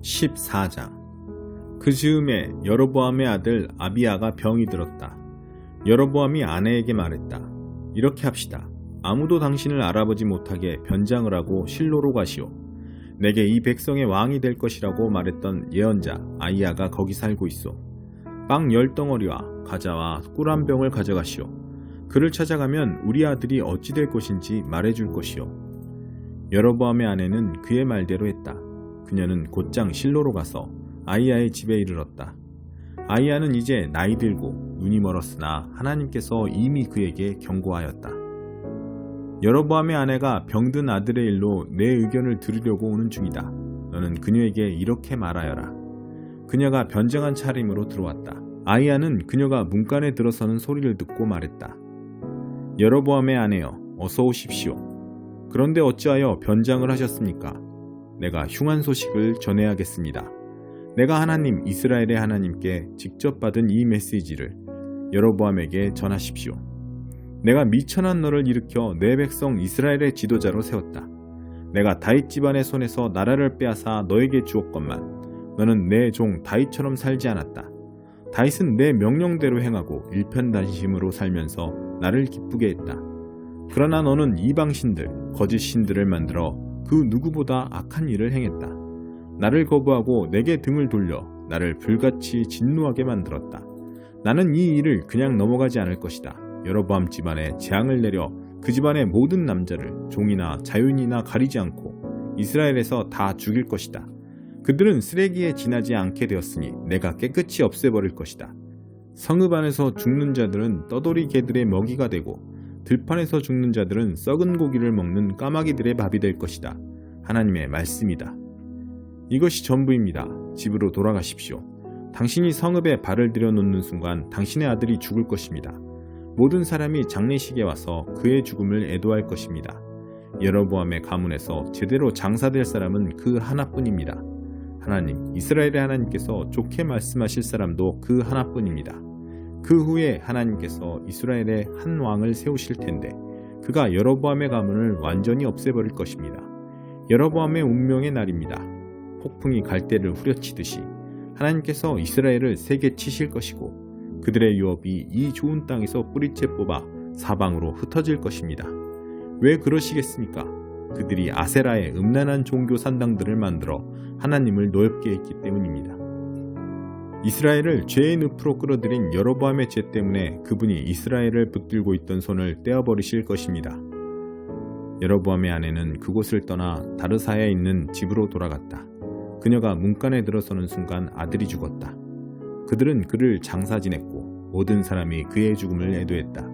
14장. 그 즈음에 여로보암의 아들 아비야가 병이 들었다. 여로보암이 아내에게 말했다. 이렇게 합시다. 아무도 당신을 알아보지 못하게 변장을 하고 실로로 가시오. 내게 이 백성의 왕이 될 것이라고 말했던 예언자 아이야가 거기 살고 있어. 빵 10덩어리와 과자와 꿀 한 병을 가져가시오. 그를 찾아가면 우리 아들이 어찌 될 것인지 말해줄 것이오. 여로보암의 아내는 그의 말대로 했다. 그녀는 곧장 실로로 가서 아이야의 집에 이르렀다. 아이야는 이제 나이 들고 눈이 멀었으나 하나님께서 이미 그에게 경고하였다. 여로보암의 아내가 병든 아들의 일로 내 의견을 들으려고 오는 중이다. 너는 그녀에게 이렇게 말하여라. 그녀가 변장한 차림으로 들어왔다. 아이야는 그녀가 문간에 들어서는 소리를 듣고 말했다. 여로보암의 아내여, 어서 오십시오. 그런데 어찌하여 변장을 하셨습니까? 내가 흉한 소식을 전해야겠습니다. 내가 하나님 이스라엘의 하나님께 직접 받은 이 메시지를 여로보암에게 전하십시오. 내가 미천한 너를 일으켜 내 백성 이스라엘의 지도자로 세웠다. 내가 다윗 집안의 손에서 나라를 빼앗아 너에게 주었건만 너는 내 종 다윗처럼 살지 않았다. 다윗은 내 명령대로 행하고 일편단심으로 살면서 나를 기쁘게 했다. 그러나 너는 이방신들, 거짓 신들을 만들어 그 누구보다 악한 일을 행했다. 나를 거부하고 내게 등을 돌려 나를 불같이 진노하게 만들었다. 나는 이 일을 그냥 넘어가지 않을 것이다. 여로보암 집안에 재앙을 내려 그 집안의 모든 남자를 종이나 자유인이나 가리지 않고 이스라엘에서 다 죽일 것이다. 그들은 쓰레기에 지나지 않게 되었으니 내가 깨끗이 없애버릴 것이다. 성읍 안에서 죽는 자들은 떠돌이 개들의 먹이가 되고 들판에서 죽는 자들은 썩은 고기를 먹는 까마귀들의 밥이 될 것이다. 하나님의 말씀이다. 이것이 전부입니다. 집으로 돌아가십시오. 당신이 성읍에 발을 들여놓는 순간 당신의 아들이 죽을 것입니다. 모든 사람이 장례식에 와서 그의 죽음을 애도할 것입니다. 여로보암의 가문에서 제대로 장사될 사람은 그 하나뿐입니다. 하나님, 이스라엘의 하나님께서 좋게 말씀하실 사람도 그 하나뿐입니다. 그 후에 하나님께서 이스라엘에 한 왕을 세우실 텐데 그가 여로보암의 가문을 완전히 없애버릴 것입니다. 여로보암의 운명의 날입니다. 폭풍이 갈대를 후려치듯이 하나님께서 이스라엘을 세게 치실 것이고 그들의 유업이 이 좋은 땅에서 뿌리째 뽑아 사방으로 흩어질 것입니다. 왜 그러시겠습니까? 그들이 아세라의 음란한 종교 산당들을 만들어 하나님을 노엽게 했기 때문입니다. 이스라엘을 죄의 늪으로 끌어들인 여로보암의 죄 때문에 그분이 이스라엘을 붙들고 있던 손을 떼어버리실 것입니다. 여로보암의 아내는 그곳을 떠나 다르사에 있는 집으로 돌아갔다. 그녀가 문간에 들어서는 순간 아들이 죽었다. 그들은 그를 장사 지냈고 모든 사람이 그의 죽음을 애도했다.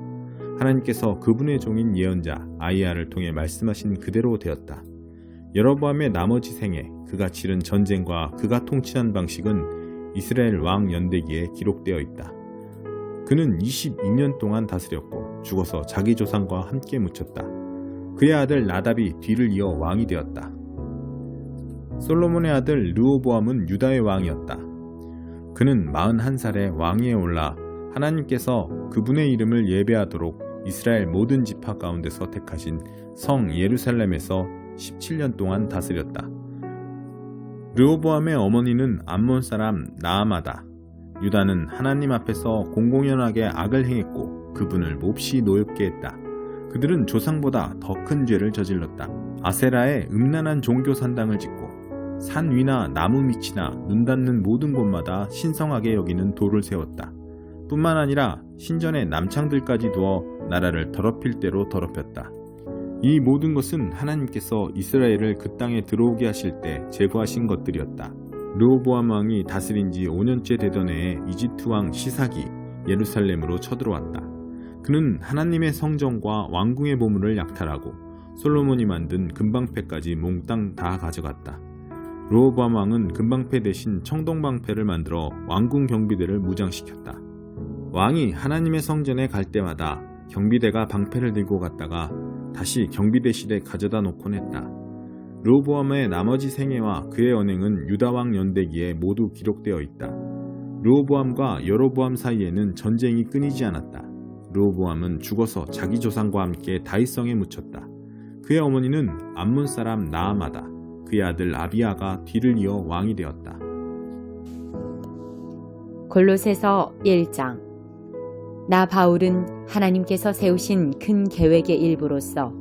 하나님께서 그분의 종인 예언자 아이야를 통해 말씀하신 그대로 되었다. 여로보암의 나머지 생에 그가 치른 전쟁과 그가 통치한 방식은 이스라엘 왕 연대기에 기록되어 있다. 그는 22년 동안 다스렸고 죽어서 자기 조상과 함께 묻혔다. 그의 아들 나답이 뒤를 이어 왕이 되었다. 솔로몬의 아들 르호보암은 유다의 왕이었다. 그는 41살에 왕위에 올라 하나님께서 그분의 이름을 예배하도록 이스라엘 모든 지파 가운데서 택하신 성 예루살렘에서 17년 동안 다스렸다. 르호보암의 어머니는 암몬 사람 나아마다. 유다는 하나님 앞에서 공공연하게 악을 행했고 그분을 몹시 노엽게 했다. 그들은 조상보다 더 큰 죄를 저질렀다. 아세라에 음란한 종교 산당을 짓고 산 위나 나무 밑이나 눈 닿는 모든 곳마다 신성하게 여기는 돌을 세웠다. 뿐만 아니라 신전에 남창들까지 두어 나라를 더럽힐 대로 더럽혔다. 이 모든 것은 하나님께서 이스라엘을 그 땅에 들어오게 하실 때 제거하신 것들이었다. 르호보암 왕이 다스린 지 5년째 되던 해에 이집트 왕 시삭이 예루살렘으로 쳐들어왔다. 그는 하나님의 성전과 왕궁의 보물을 약탈하고 솔로몬이 만든 금방패까지 몽땅 다 가져갔다. 르호보암 왕은 금방패 대신 청동방패를 만들어 왕궁 경비대를 무장시켰다. 왕이 하나님의 성전에 갈 때마다 경비대가 방패를 들고 갔다가 다시 경비대실에 가져다 놓곤 했다. 르호보암의 나머지 생애와 그의 언행은 유다왕 연대기에 모두 기록되어 있다. 르호보암과 여로보암 사이에는 전쟁이 끊이지 않았다. 르호보암은 죽어서 자기 조상과 함께 다윗성에 묻혔다. 그의 어머니는 암몬 사람 나아마다. 그의 아들 아비야가 뒤를 이어 왕이 되었다. 골로새서 1장. 나 바울은 하나님께서 세우신 큰 계획의 일부로서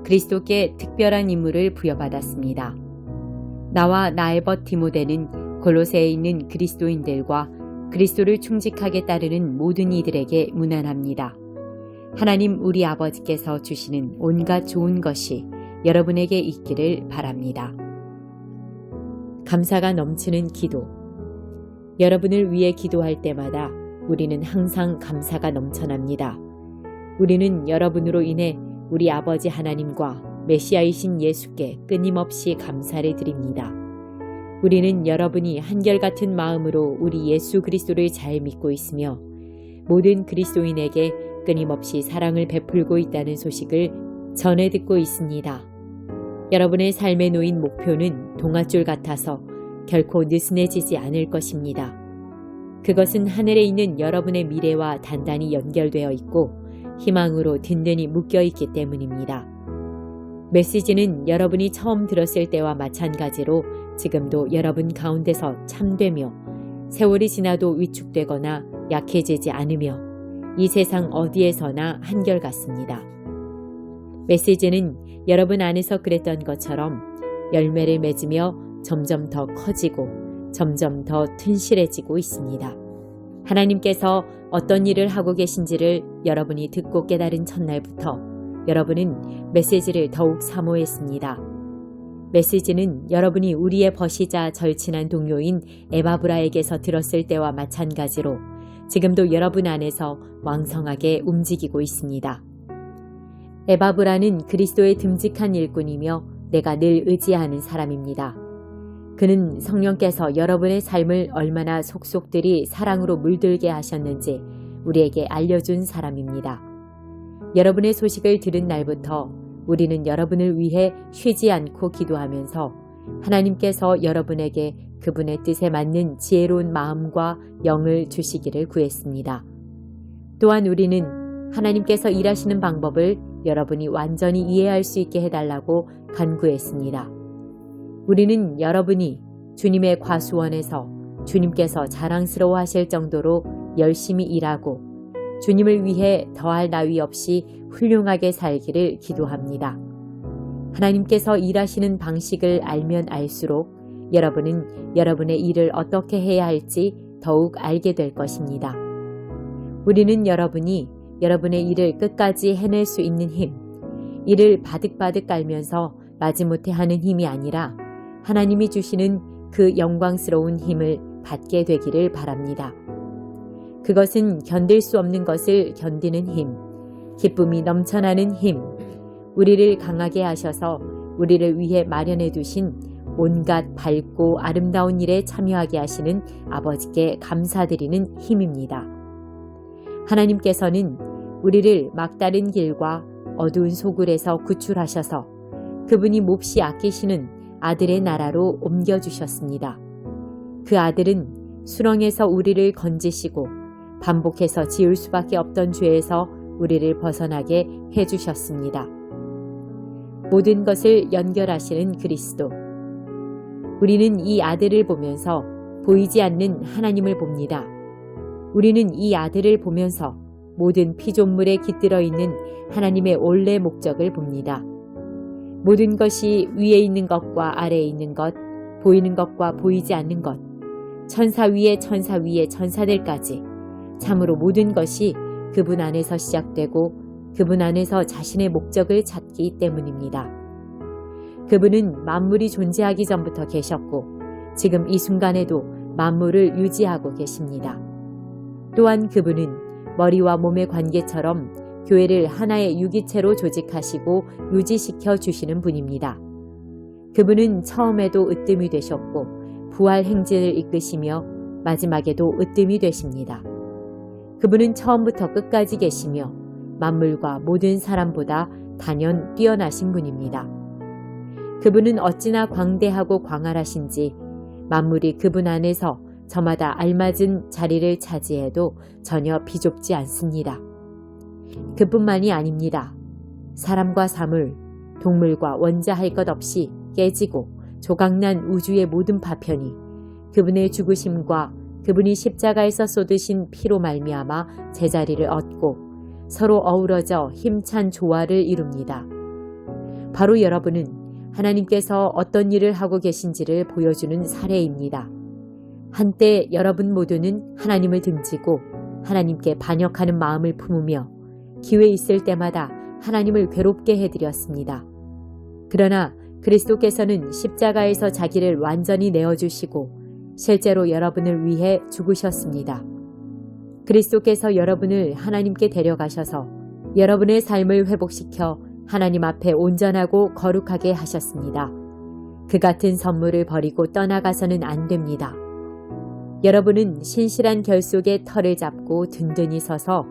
그리스도께 특별한 임무를 부여받았습니다. 나와 나의 벗 디모데는 골로새에 있는 그리스도인들과 그리스도를 충직하게 따르는 모든 이들에게 문안합니다. 하나님 우리 아버지께서 주시는 온갖 좋은 것이 여러분에게 있기를 바랍니다. 감사가 넘치는 기도. 여러분을 위해 기도할 때마다 우리는 항상 감사가 넘쳐납니다. 우리는 여러분으로 인해 우리 아버지 하나님과 메시아이신 예수께 끊임없이 감사를 드립니다. 우리는 여러분이 한결같은 마음으로 우리 예수 그리스도를 잘 믿고 있으며 모든 그리스도인에게 끊임없이 사랑을 베풀고 있다는 소식을 전해 듣고 있습니다. 여러분의 삶에 놓인 목표는 동아줄 같아서 결코 느슨해지지 않을 것입니다. 그것은 하늘에 있는 여러분의 미래와 단단히 연결되어 있고 희망으로 든든히 묶여 있기 때문입니다. 메시지는 여러분이 처음 들었을 때와 마찬가지로 지금도 여러분 가운데서 참되며 세월이 지나도 위축되거나 약해지지 않으며 이 세상 어디에서나 한결같습니다. 메시지는 여러분 안에서 그랬던 것처럼 열매를 맺으며 점점 더 커지고 점점 더 튼실해지고 있습니다. 하나님께서 어떤 일을 하고 계신지를 여러분이 듣고 깨달은 첫날부터 여러분은 메시지를 더욱 사모했습니다. 메시지는 여러분이 우리의 벗이자 절친한 동료인 에바브라에게서 들었을 때와 마찬가지로 지금도 여러분 안에서 왕성하게 움직이고 있습니다. 에바브라는 그리스도의 듬직한 일꾼이며 내가 늘 의지하는 사람입니다. 그는 성령께서 여러분의 삶을 얼마나 속속들이 사랑으로 물들게 하셨는지 우리에게 알려준 사람입니다. 여러분의 소식을 들은 날부터 우리는 여러분을 위해 쉬지 않고 기도하면서 하나님께서 여러분에게 그분의 뜻에 맞는 지혜로운 마음과 영을 주시기를 구했습니다. 또한 우리는 하나님께서 일하시는 방법을 여러분이 완전히 이해할 수 있게 해달라고 간구했습니다. 우리는 여러분이 주님의 과수원에서 주님께서 자랑스러워 하실 정도로 열심히 일하고 주님을 위해 더할 나위 없이 훌륭하게 살기를 기도합니다. 하나님께서 일하시는 방식을 알면 알수록 여러분은 여러분의 일을 어떻게 해야 할지 더욱 알게 될 것입니다. 우리는 여러분이 여러분의 일을 끝까지 해낼 수 있는 힘, 이를 바득바득 깔면서 마지못해 하는 힘이 아니라 하나님이 주시는 그 영광스러운 힘을 받게 되기를 바랍니다. 그것은 견딜 수 없는 것을 견디는 힘, 기쁨이 넘쳐나는 힘, 우리를 강하게 하셔서 우리를 위해 마련해 두신 온갖 밝고 아름다운 일에 참여하게 하시는 아버지께 감사드리는 힘입니다. 하나님께서는 우리를 막다른 길과 어두운 소굴에서 구출하셔서 그분이 몹시 아끼시는 아들의 나라로 옮겨주셨습니다. 그 아들은 수렁에서 우리를 건지시고 반복해서 지을 수밖에 없던 죄에서 우리를 벗어나게 해주셨습니다. 모든 것을 연결하시는 그리스도. 우리는 이 아들을 보면서 보이지 않는 하나님을 봅니다. 우리는 이 아들을 보면서 모든 피조물에 깃들어 있는 하나님의 원래 목적을 봅니다. 모든 것이 위에 있는 것과 아래에 있는 것, 보이는 것과 보이지 않는 것, 천사 위에 천사 위에 천사들까지 참으로 모든 것이 그분 안에서 시작되고 그분 안에서 자신의 목적을 찾기 때문입니다. 그분은 만물이 존재하기 전부터 계셨고 지금 이 순간에도 만물을 유지하고 계십니다. 또한 그분은 머리와 몸의 관계처럼 교회를 하나의 유기체로 조직하시고 유지시켜 주시는 분입니다. 그분은 처음에도 으뜸이 되셨고 부활 행진을 이끄시며 마지막에도 으뜸이 되십니다. 그분은 처음부터 끝까지 계시며 만물과 모든 사람보다 단연 뛰어나신 분입니다. 그분은 어찌나 광대하고 광활하신지 만물이 그분 안에서 저마다 알맞은 자리를 차지해도 전혀 비좁지 않습니다. 그뿐만이 아닙니다. 사람과 사물, 동물과 원자할 것 없이 깨지고 조각난 우주의 모든 파편이 그분의 죽으심과 그분이 십자가에서 쏟으신 피로 말미암아 제자리를 얻고 서로 어우러져 힘찬 조화를 이룹니다. 바로 여러분은 하나님께서 어떤 일을 하고 계신지를 보여주는 사례입니다. 한때 여러분 모두는 하나님을 등지고 하나님께 반역하는 마음을 품으며 기회 있을 때마다 하나님을 괴롭게 해드렸습니다. 그러나 그리스도께서는 십자가에서 자기를 완전히 내어주시고 실제로 여러분을 위해 죽으셨습니다. 그리스도께서 여러분을 하나님께 데려가셔서 여러분의 삶을 회복시켜 하나님 앞에 온전하고 거룩하게 하셨습니다. 그 같은 선물을 버리고 떠나가서는 안 됩니다. 여러분은 신실한 결속의 털을 잡고 든든히 서서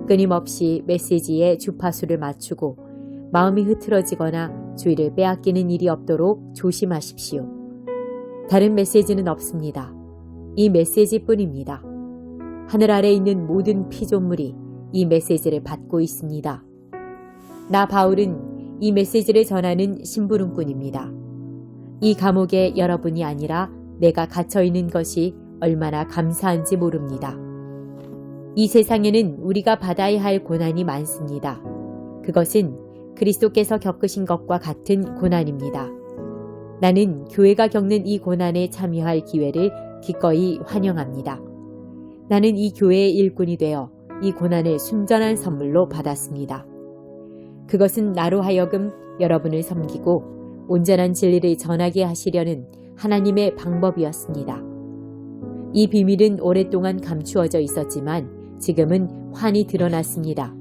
끊임없이 메시지의 주파수를 맞추고 마음이 흐트러지거나 주의를 빼앗기는 일이 없도록 조심하십시오. 다른 메시지는 없습니다. 이 메시지뿐입니다. 하늘 아래 있는 모든 피조물이 이 메시지를 받고 있습니다. 나 바울은 이 메시지를 전하는 심부름꾼입니다. 이 감옥에 여러분이 아니라 내가 갇혀 있는 것이 얼마나 감사한지 모릅니다. 이 세상에는 우리가 받아야 할 고난이 많습니다. 그것은 그리스도께서 겪으신 것과 같은 고난입니다. 나는 교회가 겪는 이 고난에 참여할 기회를 기꺼이 환영합니다. 나는 이 교회의 일꾼이 되어 이 고난을 순전한 선물로 받았습니다. 그것은 나로 하여금 여러분을 섬기고 온전한 진리를 전하게 하시려는 하나님의 방법이었습니다. 이 비밀은 오랫동안 감추어져 있었지만 지금은 환히 드러났습니다.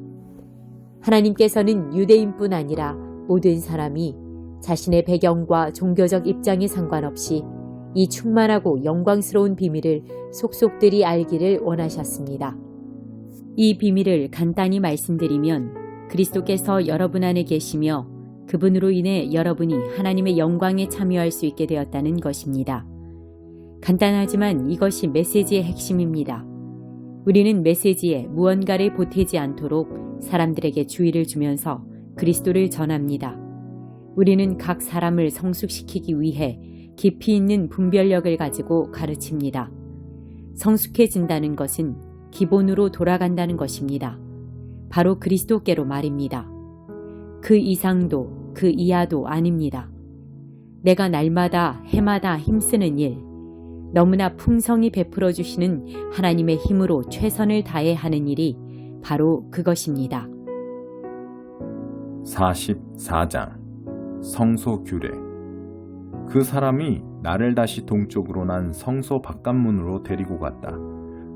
하나님께서는 유대인뿐 아니라 모든 사람이 자신의 배경과 종교적 입장에 상관없이 이 충만하고 영광스러운 비밀을 속속들이 알기를 원하셨습니다. 이 비밀을 간단히 말씀드리면 그리스도께서 여러분 안에 계시며 그분으로 인해 여러분이 하나님의 영광에 참여할 수 있게 되었다는 것입니다. 간단하지만 이것이 메시지의 핵심입니다. 우리는 메시지에 무언가를 보태지 않도록 사람들에게 주의를 주면서 그리스도를 전합니다. 우리는 각 사람을 성숙시키기 위해 깊이 있는 분별력을 가지고 가르칩니다. 성숙해진다는 것은 기본으로 돌아간다는 것입니다. 바로 그리스도께로 말입니다. 그 이상도 그 이하도 아닙니다. 내가 날마다 해마다 힘쓰는 일, 너무나 풍성히 베풀어 주시는 하나님의 힘으로 최선을 다해 하는 일이 바로 그것입니다. 44장 성소 규례. 그 사람이 나를 다시 동쪽으로 난 성소 바깥문으로 데리고 갔다.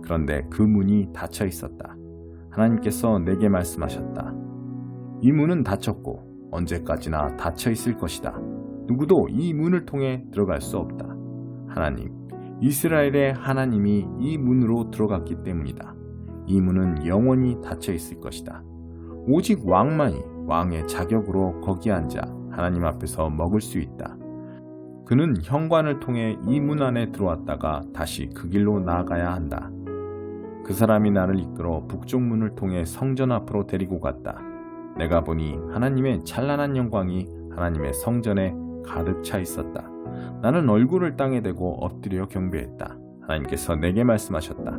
그런데 그 문이 닫혀 있었다. 하나님께서 내게 말씀하셨다. 이 문은 닫혔고 언제까지나 닫혀 있을 것이다. 누구도 이 문을 통해 들어갈 수 없다. 하나님, 이스라엘의 하나님이 이 문으로 들어갔기 때문이다. 이 문은 영원히 닫혀 있을 것이다. 오직 왕만이 왕의 자격으로 거기 앉아 하나님 앞에서 먹을 수 있다. 그는 현관을 통해 이 문 안에 들어왔다가 다시 그 길로 나아가야 한다. 그 사람이 나를 이끌어 북쪽 문을 통해 성전 앞으로 데리고 갔다. 내가 보니 하나님의 찬란한 영광이 하나님의 성전에 가득 차 있었다. 나는 얼굴을 땅에 대고 엎드려 경배했다. 하나님께서 내게 말씀하셨다.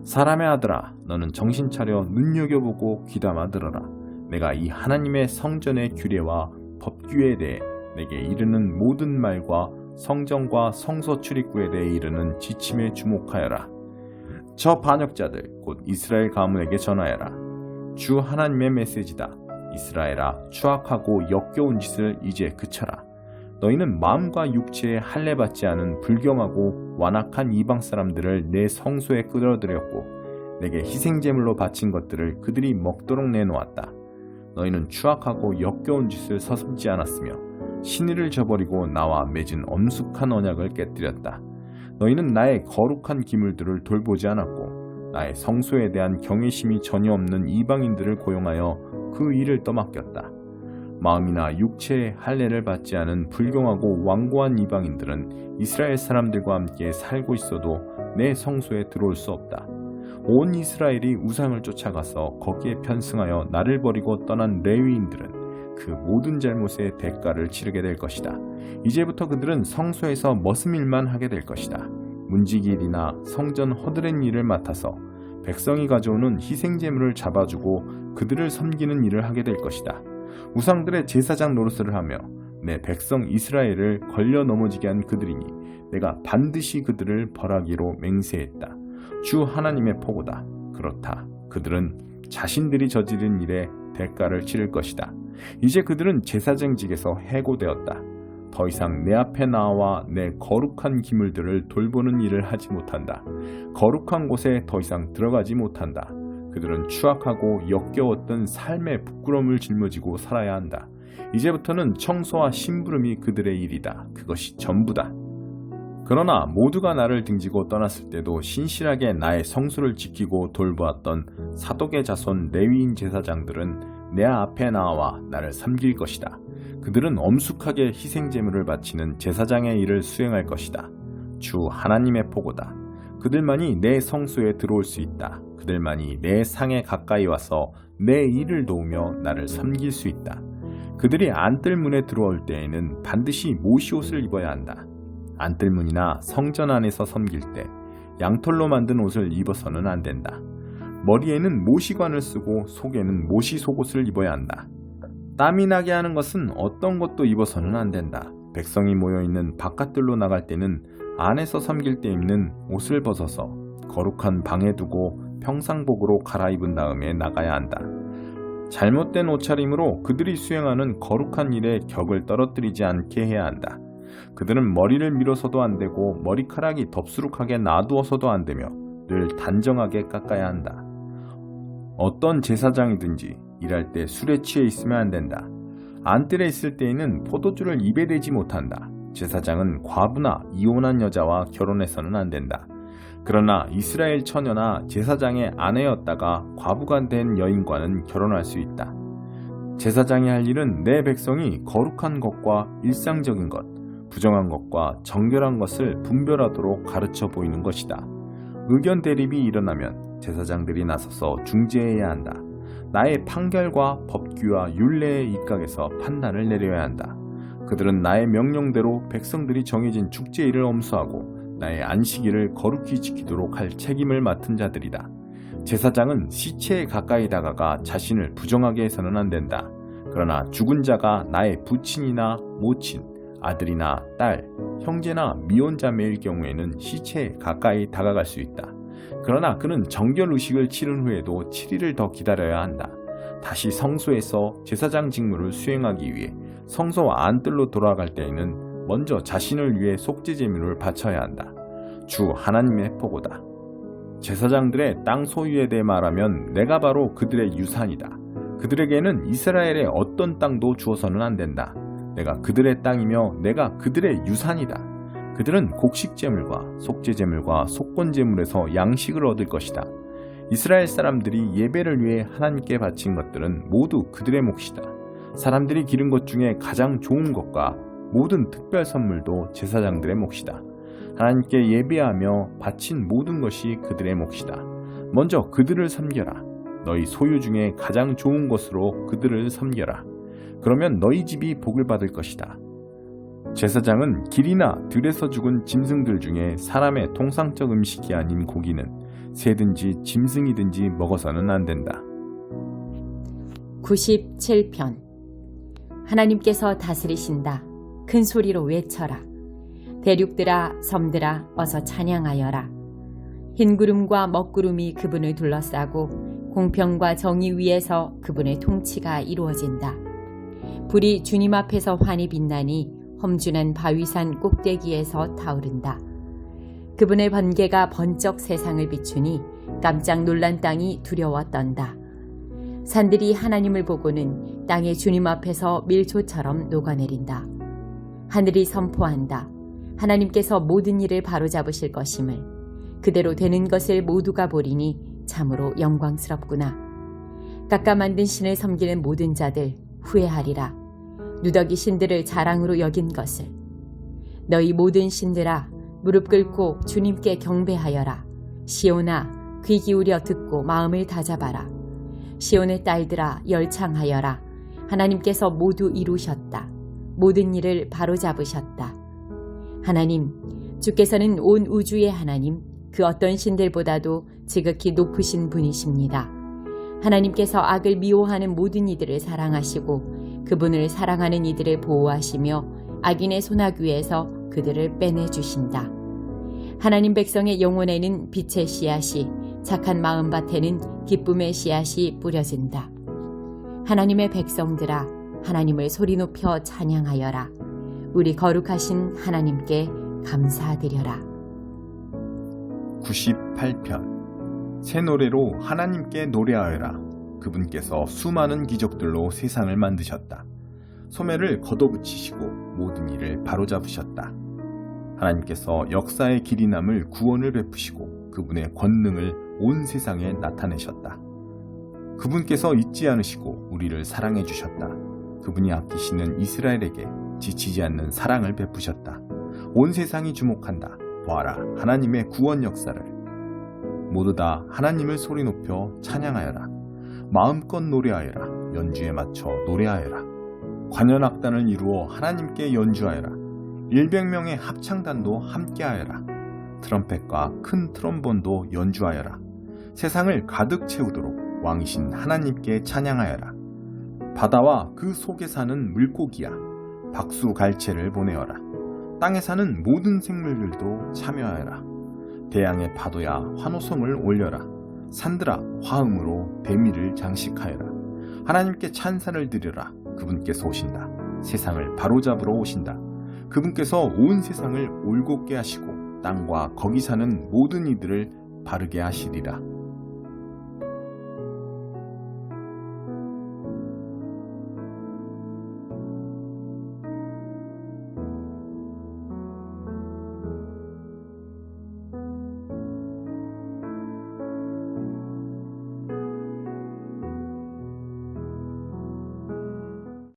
사람의 아들아, 너는 정신 차려 눈여겨보고 귀담아 들어라. 내가 이 하나님의 성전의 규례와 법규에 대해 내게 이르는 모든 말과 성전과 성소 출입구에 대해 이르는 지침에 주목하여라. 저 반역자들 곧 이스라엘 가문에게 전하여라. 주 하나님의 메시지다. 이스라엘아, 추악하고 역겨운 짓을 이제 그쳐라. 너희는 마음과 육체에 할례받지 않은 불경하고 완악한 이방 사람들을 내 성소에 끌어들였고 내게 희생제물로 바친 것들을 그들이 먹도록 내놓았다. 너희는 추악하고 역겨운 짓을 서슴지 않았으며 신의를 저버리고 나와 맺은 엄숙한 언약을 깨뜨렸다. 너희는 나의 거룩한 기물들을 돌보지 않았고 나의 성소에 대한 경외심이 전혀 없는 이방인들을 고용하여 그 일을 떠맡겼다. 마음이나 육체의 할례를 받지 않은 불경하고 완고한 이방인들은 이스라엘 사람들과 함께 살고 있어도 내 성소에 들어올 수 없다. 온 이스라엘이 우상을 쫓아가서 거기에 편승하여 나를 버리고 떠난 레위인들은 그 모든 잘못의 대가를 치르게 될 것이다. 이제부터 그들은 성소에서 머슴 일만 하게 될 것이다. 문지기 일이나 성전 허드렛 일을 맡아서 백성이 가져오는 희생제물을 잡아주고 그들을 섬기는 일을 하게 될 것이다. 우상들의 제사장 노릇을 하며 내 백성 이스라엘을 걸려 넘어지게 한 그들이니 내가 반드시 그들을 벌하기로 맹세했다. 주 하나님의 포고다. 그렇다. 그들은 자신들이 저지른 일에 대가를 치를 것이다. 이제 그들은 제사장직에서 해고되었다. 더 이상 내 앞에 나와 내 거룩한 기물들을 돌보는 일을 하지 못한다. 거룩한 곳에 더 이상 들어가지 못한다. 그들은 추악하고 역겨웠던 삶의 부끄러움을 짊어지고 살아야 한다. 이제부터는 청소와 심부름이 그들의 일이다. 그것이 전부다. 그러나 모두가 나를 등지고 떠났을 때도 신실하게 나의 성수를 지키고 돌보았던 사독의 자손 레위인 제사장들은 내 앞에 나와 나를 섬길 것이다. 그들은 엄숙하게 희생제물을 바치는 제사장의 일을 수행할 것이다. 주 하나님의 포고다. 그들만이 내 성소에 들어올 수 있다. 그들만이 내 상에 가까이 와서 내 일을 도우며 나를 섬길 수 있다. 그들이 안뜰문에 들어올 때에는 반드시 모시옷을 입어야 한다. 안뜰문이나 성전 안에서 섬길 때 양털로 만든 옷을 입어서는 안 된다. 머리에는 모시관을 쓰고 속에는 모시 속옷을 입어야 한다. 땀이 나게 하는 것은 어떤 것도 입어서는 안 된다. 백성이 모여있는 바깥들로 나갈 때는 안에서 섬길 때 입는 옷을 벗어서 거룩한 방에 두고 평상복으로 갈아입은 다음에 나가야 한다. 잘못된 옷차림으로 그들이 수행하는 거룩한 일에 격을 떨어뜨리지 않게 해야 한다. 그들은 머리를 밀어서도 안 되고 머리카락이 덥수룩하게 놔두어서도 안 되며 늘 단정하게 깎아야 한다. 어떤 제사장이든지 일할 때 술에 취해 있으면 안 된다. 안뜰에 있을 때에는 포도주를 입에 대지 못한다. 제사장은 과부나 이혼한 여자와 결혼해서는 안 된다. 그러나 이스라엘 처녀나 제사장의 아내였다가 과부가 된 여인과는 결혼할 수 있다. 제사장이 할 일은 내 백성이 거룩한 것과 일상적인 것, 부정한 것과 정결한 것을 분별하도록 가르쳐 보이는 것이다. 의견 대립이 일어나면 제사장들이 나서서 중재해야 한다. 나의 판결과 법규와 율례에 입각해서 판단을 내려야 한다. 그들은 나의 명령대로 백성들이 정해진 축제일을 엄수하고 나의 안식일을 거룩히 지키도록 할 책임을 맡은 자들이다. 제사장은 시체에 가까이 다가가 자신을 부정하게 해서는 안 된다. 그러나 죽은 자가 나의 부친이나 모친, 아들이나 딸, 형제나 미혼자매일 경우에는 시체에 가까이 다가갈 수 있다. 그러나 그는 정결 의식을 치른 후에도 7일을 더 기다려야 한다. 다시 성소에서 제사장 직무를 수행하기 위해 성소 안뜰로 돌아갈 때에는 먼저 자신을 위해 속죄 제물을 바쳐야 한다. 주 하나님의 포고다. 제사장들의 땅 소유에 대해 말하면 내가 바로 그들의 유산이다. 그들에게는 이스라엘의 어떤 땅도 주어서는 안 된다. 내가 그들의 땅이며 내가 그들의 유산이다. 그들은 곡식제물과 속죄제물과 속건제물에서 양식을 얻을 것이다. 이스라엘 사람들이 예배를 위해 하나님께 바친 것들은 모두 그들의 몫이다. 사람들이 기른 것 중에 가장 좋은 것과 모든 특별 선물도 제사장들의 몫이다. 하나님께 예배하며 바친 모든 것이 그들의 몫이다. 먼저 그들을 섬겨라. 너희 소유 중에 가장 좋은 것으로 그들을 섬겨라. 그러면 너희 집이 복을 받을 것이다. 제사장은 길이나 들에서 죽은 짐승들 중에 사람의 통상적 음식이 아닌 고기는 새든지 짐승이든지 먹어서는 안 된다. 97편. 하나님께서 다스리신다. 큰 소리로 외쳐라. 대륙들아 섬들아 어서 찬양하여라. 흰 구름과 먹구름이 그분을 둘러싸고 공평과 정의 위에서 그분의 통치가 이루어진다. 불이 주님 앞에서 환히 빛나니 험준한 바위산 꼭대기에서 타오른다. 그분의 번개가 번쩍 세상을 비추니 깜짝 놀란 땅이 두려워 떤다. 산들이 하나님을 보고는 땅의 주님 앞에서 밀초처럼 녹아내린다. 하늘이 선포한다. 하나님께서 모든 일을 바로잡으실 것임을. 그대로 되는 것을 모두가 보리니 참으로 영광스럽구나. 깎아 만든 신을 섬기는 모든 자들 후회하리라. 누더기 신들을 자랑으로 여긴 것을. 너희 모든 신들아 무릎 꿇고 주님께 경배하여라. 시온아 귀 기울여 듣고 마음을 다잡아라. 시온의 딸들아 열창하여라. 하나님께서 모두 이루셨다. 모든 일을 바로잡으셨다. 하나님, 주께서는 온 우주의 하나님, 그 어떤 신들보다도 지극히 높으신 분이십니다. 하나님께서 악을 미워하는 모든 이들을 사랑하시고 그분을 사랑하는 이들을 보호하시며 악인의 손아귀에서 그들을 빼내주신다. 하나님 백성의 영혼에는 빛의 씨앗이, 착한 마음밭에는 기쁨의 씨앗이 뿌려진다. 하나님의 백성들아, 하나님을 소리 높여 찬양하여라. 우리 거룩하신 하나님께 감사드려라. 98편 새 노래로 하나님께 노래하여라. 그분께서 수많은 기적들로 세상을 만드셨다. 소매를 걷어붙이시고 모든 일을 바로잡으셨다. 하나님께서 역사의 길이 남을 구원을 베푸시고 그분의 권능을 온 세상에 나타내셨다. 그분께서 잊지 않으시고 우리를 사랑해 주셨다. 그분이 아끼시는 이스라엘에게 지치지 않는 사랑을 베푸셨다. 온 세상이 주목한다. 보아라, 하나님의 구원 역사를. 모두 다 하나님을 소리 높여 찬양하여라. 마음껏 노래하여라. 연주에 맞춰 노래하여라. 관현악단을 이루어 하나님께 연주하여라. 100명의 합창단도 함께하여라. 트럼펫과 큰 트럼본도 연주하여라. 세상을 가득 채우도록 왕이신 하나님께 찬양하여라. 바다와 그 속에 사는 물고기야, 박수갈채를 보내어라. 땅에 사는 모든 생물들도 참여하여라. 대양의 파도야, 환호성을 올려라. 산들아, 화음으로 대미를 장식하여라. 하나님께 찬사를 드려라. 그분께서 오신다. 세상을 바로잡으러 오신다. 그분께서 온 세상을 올곧게 하시고 땅과 거기 사는 모든 이들을 바르게 하시리라.